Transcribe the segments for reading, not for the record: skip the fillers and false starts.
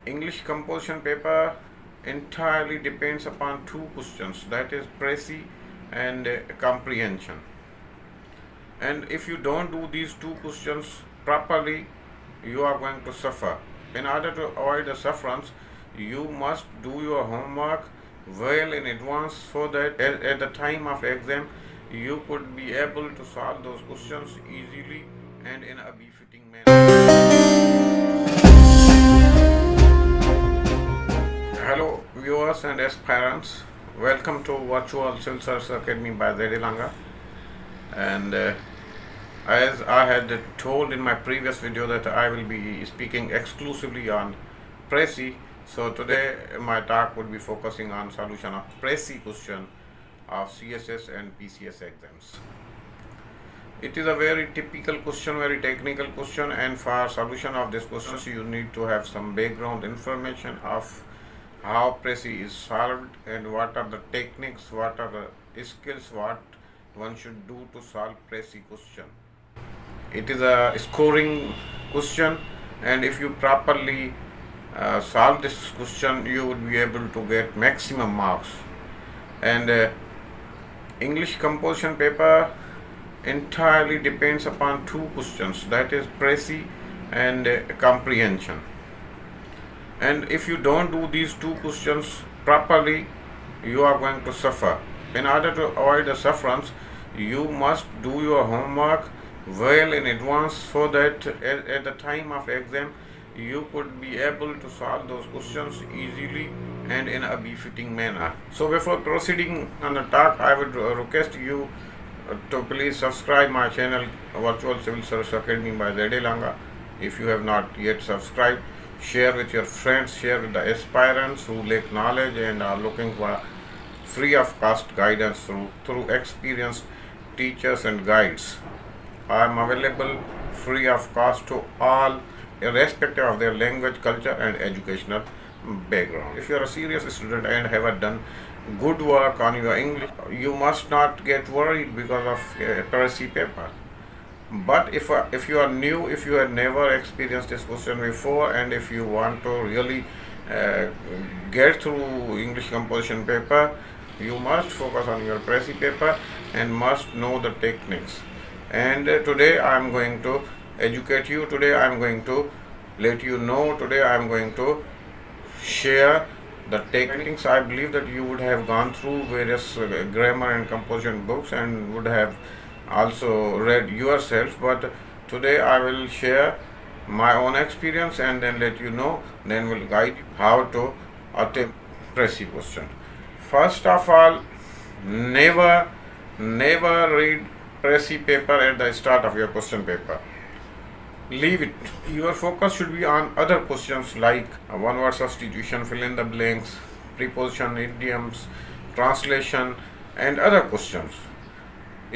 English composition paper entirely depends upon two questions, that is Pressy and comprehension. And if you don't do these two questions properly, you are going to suffer. In order to avoid the sufferance, you must do your homework well in advance so that at the time of exam you could be able to solve those questions easily and in a befitting manner. Hello viewers and aspirants, welcome to Virtual Civil Service Academy by Z.A.Langah. And as I had told in my previous video that I will be speaking exclusively on Pressy, so today my talk would be focusing on solution of Pressy question of CSS and PCS exams. It is a very typical question, very technical question, and for solution of this question you need to have some background information of how Pressy is solved and what are the techniques, what are the skills, what one should do to solve Pressy question. It is a scoring question, and if you properly solve this question you would be able to get maximum marks. And English composition paper entirely depends upon two questions, that is Pressy and comprehension. And if you don't do these two questions properly, you are going to suffer. In order to avoid the sufferance, you must do your homework well in advance so that at the time of exam you could be able to solve those questions easily and in a befitting manner. So before proceeding on the talk, I would request you to please subscribe my channel Virtual Civil Service Academy by Z.A.Langah. If you have not yet subscribed, share with your friends, share with the aspirants who lack knowledge and are looking for free of cost guidance through experienced teachers and guides. I am available free of cost to all, irrespective of their language, culture and educational background. If you are a serious student and have done good work on your English, you must not get worried because of Pressy paper. But if you are new, if you have never experienced this question before, and if you want to really get through English composition paper, you must focus on your Pressy paper and must know the techniques. And today I am going to educate you, today I am going to let you know, today I am going to share the techniques. I believe that you would have gone through various grammar and composition books and would have also read yourself, but today I will share my own experience and then let you know, then will guide you how to attempt Pressy question. First of all, never read Pressy paper at the start of your question paper. Leave it. Your focus should be on other questions like one word substitution, fill in the blanks, preposition, idioms, translation and other questions.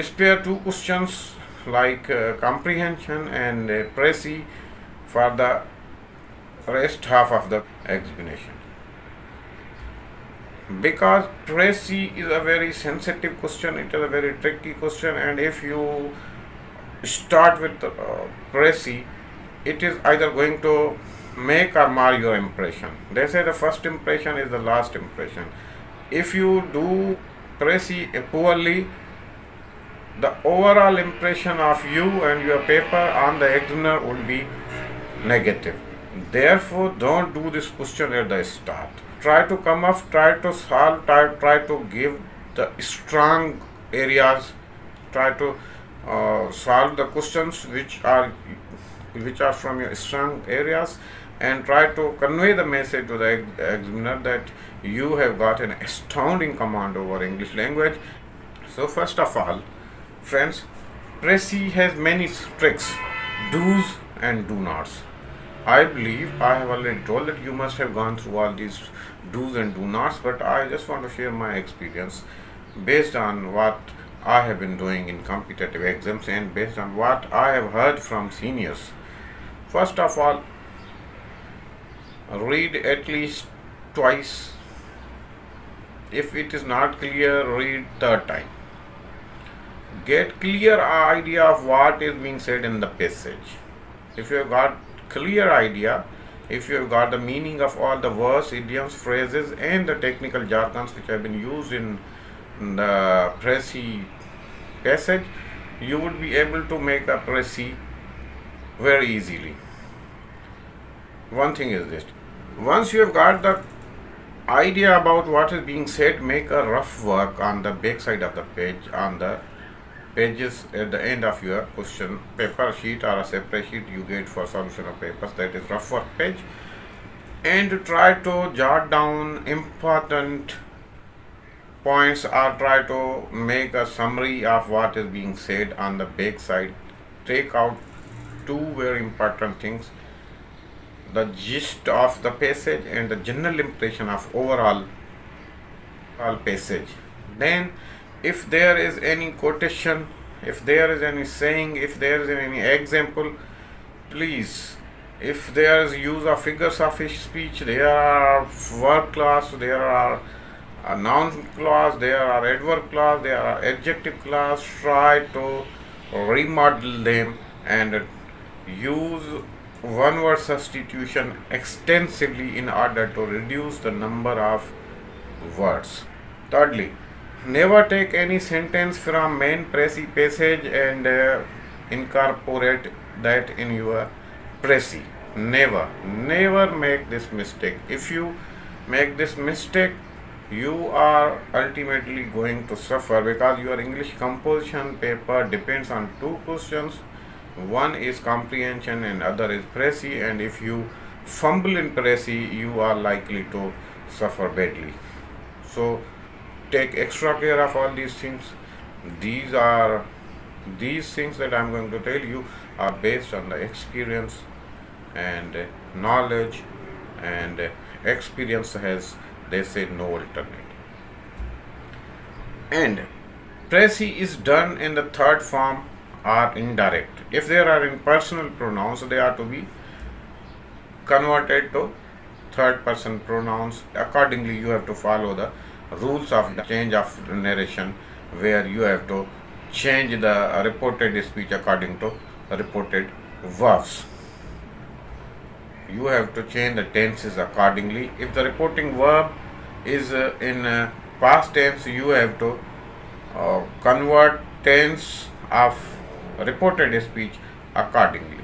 Spare two questions like comprehension and Pressy for the rest half of the examination. Because Pressy is a very sensitive question, it is a very tricky question, and if you start with Pressy, it is either going to make or mar your impression. They say the first impression is the last impression. If you do Pressy poorly, the overall impression of you and your paper on the examiner would be negative. Therefore, don't do this question at the start. Try to come up, try to solve, try to give the strong areas, try to solve the questions which are from your strong areas, and try to convey the message to the examiner that you have got an astounding command over English language. So first of all, friends, Pressy has many tricks, do's and do nots. I believe I have already told that you must have gone through all these do's and do nots, but I just want to share my experience based on what I have been doing in competitive exams and based on what I have heard from seniors. First of all, read at least twice. If it is not clear, read third time. Get clear idea of what is being said in the passage. If you have got clear idea, if you have got the meaning of all the words, idioms, phrases, and the technical jargons which have been used in the Pressy passage, you would be able to make a Pressy very easily. One thing is this: once you have got the idea about what is being said, make a rough work on the back side of the page, on the pages at the end of your question paper sheet or a separate sheet you get for solution of papers, that is rough work page, and try to jot down important points or try to make a summary of what is being said on the back side. Take out two very important things: the gist of the passage and the general impression of overall passage. Then if there is any quotation, if there is any saying, if there is any example, please, if there is use of figures of speech, there are verb clause, there are a noun clause, there are adverb clause, there are adjective clause, try to remodel them and use one word substitution extensively in order to reduce the number of words. Thirdly, never take any sentence from main Pressy passage and incorporate that in your Pressy. Never make this mistake. If you make this mistake, you are ultimately going to suffer, because your English composition paper depends on two questions. One is comprehension and other is Pressy, and if you fumble in Pressy, you are likely to suffer badly. So take extra care of all these things. These things that I am going to tell you are based on the experience and knowledge, and experience has, they say, no alternate. And Pressy is done in the third form or indirect. If there are impersonal pronouns, they are to be converted to third person pronouns. Accordingly, you have to follow the rules of the change of narration, where you have to change the reported speech according to reported verbs. You have to change the tenses accordingly. If the reporting verb is in past tense, you have to convert tense of reported speech accordingly.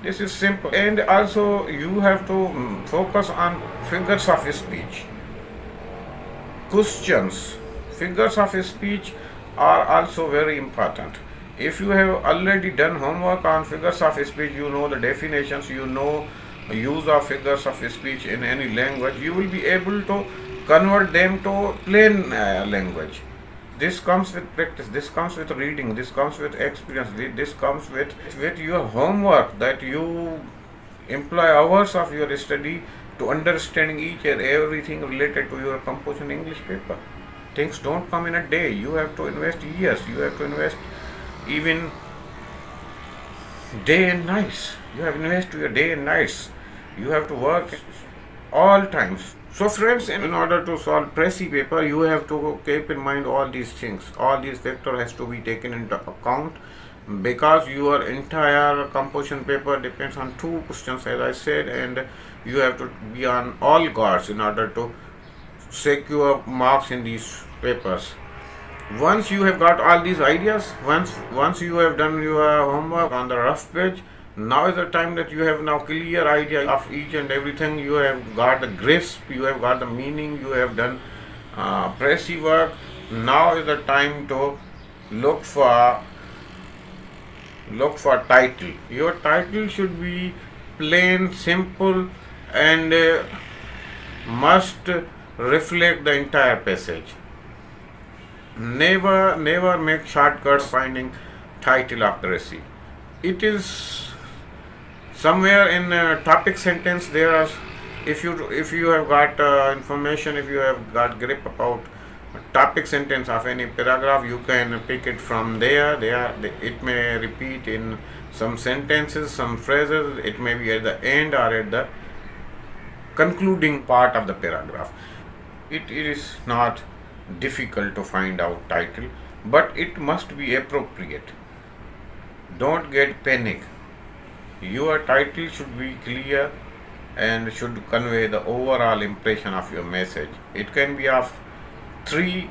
This is simple. And also you have to focus on figures of speech. Questions, figures of speech are also very important. If you have already done homework on figures of speech, you know the definitions, you know use of figures of speech in any language, you will be able to convert them to plain language. This comes with practice, this comes with reading, this comes with experience, this comes with your homework, that you employ hours of your study to understanding each and everything related to your composition English paper. Things don't come in a day. You have to invest years, you have to invest even day and nights. You have to invest your day and nights. You have to work all times. So friends, in order to solve Pressy paper, you have to keep in mind all these things. All these factors has to be taken into account, because your entire composition paper depends on two questions, as I said, and you have to be on all guards in order to secure marks in these papers. Once you have got all these ideas, once you have done your homework on the rough page, now is the time that you have now clear idea of each and everything. You have got the grasp, you have got the meaning, you have done Pressy work. Now is the time to look for title. Your title should be plain, simple, and must reflect the entire passage. Never make shortcuts finding title of Pressy. It is somewhere in topic sentence. There are, if you have got information, if you have got grip about topic sentence of any paragraph, you can pick it from there. It may repeat in some sentences, some phrases. It may be at the end or at the concluding part of the paragraph. It is not difficult to find out title, but it must be appropriate. Don't get panic. Your title should be clear and should convey the overall impression of your message. It can be of 3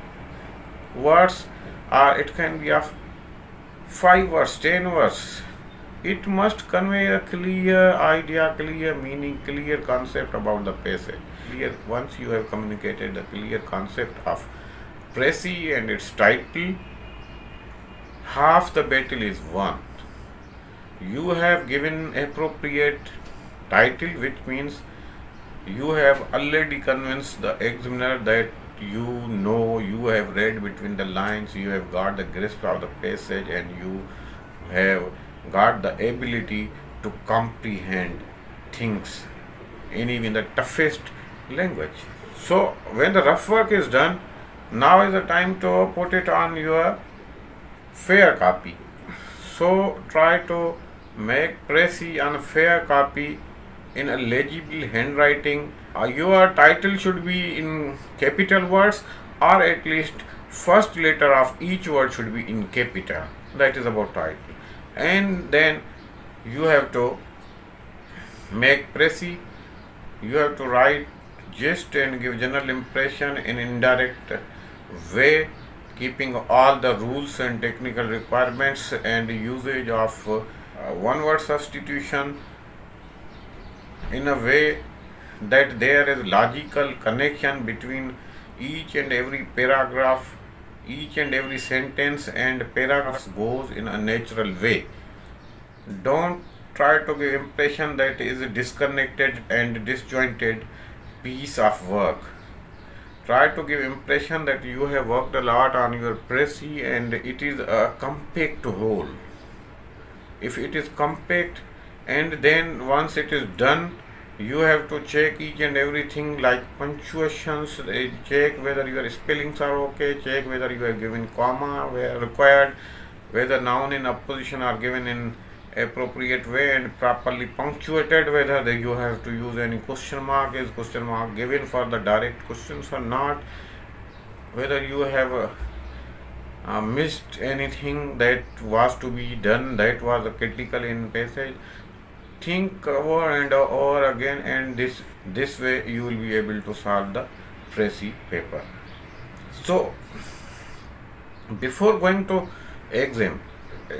words, or it can be of 5 words, 10 words. It must convey a clear idea, clear meaning, clear concept about the passage. Once you have communicated the clear concept of Pressy and its title, half the battle is won. You have given appropriate title, which means you have already convinced the examiner that you have read between the lines, you have got the grasp of the passage, and you have got the ability to comprehend things in even the toughest language. So when the rough work is done, now is the time to put it on your fair copy. So try to make Pressy on a fair copy in a legible handwriting. Your title should be in capital words, or at least first letter of each word should be in capital. That is about title. And then you have to make Pressy. You have to write gist and give general impression in indirect way, keeping all the rules and technical requirements and usage of one word substitution in a way that there is logical connection between each and every paragraph, each and every sentence and paragraph goes in a natural way. Don't try to give impression that is a disconnected and disjointed piece of work. Try to give impression that you have worked a lot on your Pressy and it is a compact whole. If it is compact, and then once it is done, you have to check each and everything like punctuations, check whether your spellings are okay, check whether you have given comma where required, whether noun in opposition are given in appropriate way and properly punctuated, whether you have to use any question mark, is question mark given for the direct questions or not, whether you have missed anything that was to be done, that was critical in passage. Think over and over again, and this way you will be able to solve the Pressy paper. So before going to exam,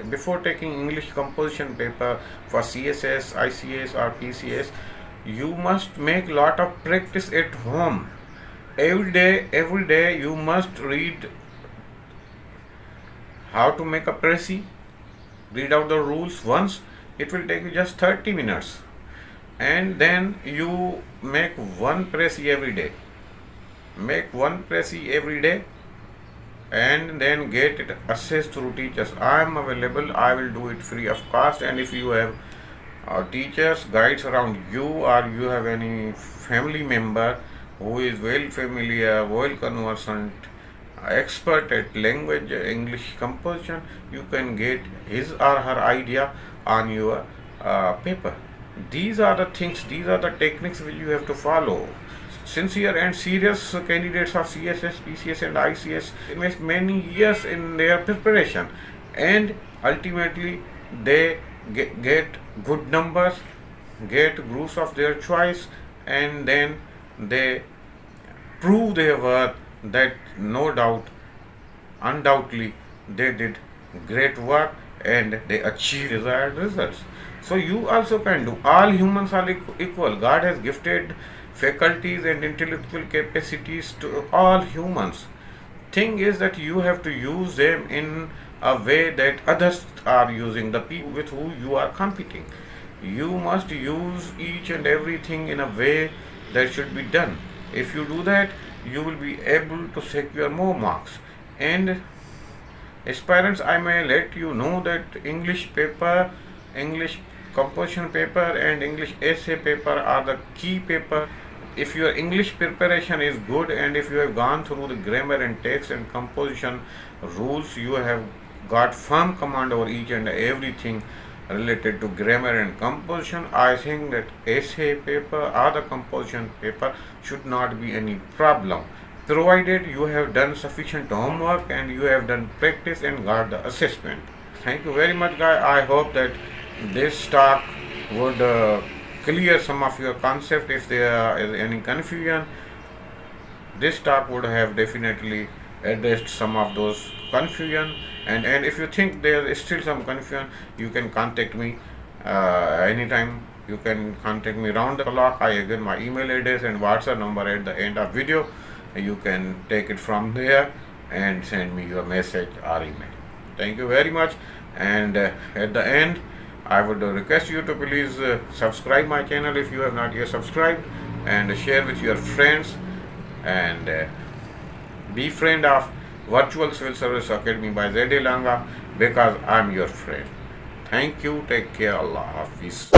before taking English composition paper for CSS, ICS or PCS, you must make lot of practice at home. Every day you must read how to make a Pressy, read out the rules once. It will take you just 30 minutes, and then you make one Pressy every day. Make one Pressy every day, and then get it assessed through teachers. I am available. I will do it free of cost. And if you have teachers, guides around you, or you have any family member who is well familiar, well conversant, expert at language English composition, you can get his or her idea on your paper. These are the things, these are the techniques which you have to follow. Sincere and serious candidates of CSS, PCS and ICS invest many years in their preparation, and ultimately they get good numbers, get groups of their choice, and then they prove their worth that no doubt, undoubtedly, they did great work and they achieved desired results. So you also can do. All humans are equal. God has gifted faculties and intellectual capacities to all humans. Thing is that you have to use them in a way that others are using, the people with who you are competing. You must use each and everything in a way that should be done. If you do that, you will be able to secure more marks. And aspirants, I may let you know that English paper, English composition paper and English essay paper are the key paper. If your English preparation is good, and if you have gone through the grammar and text and composition rules, you have got firm command over each and everything related to grammar and composition, I think that essay paper or the composition paper should not be any problem, provided you have done sufficient homework and you have done practice and got the assessment. Thank you very much, guys. I hope that this talk would clear some of your concept. If there is any confusion, this talk would have definitely addressed some of those confusion. And if you think there is still some confusion, you can contact me anytime. You can contact me round the clock. I again my email address and WhatsApp number at the end of video. You can take it from there and send me your message or email. Thank you very much. And at the end, I would request you to please subscribe my channel if you have not yet subscribed, and share with your friends, and be friend of Virtual Civil Service Academy by Z.A.Langah, because I am your friend. Thank you. Take care. Allah Hafiz.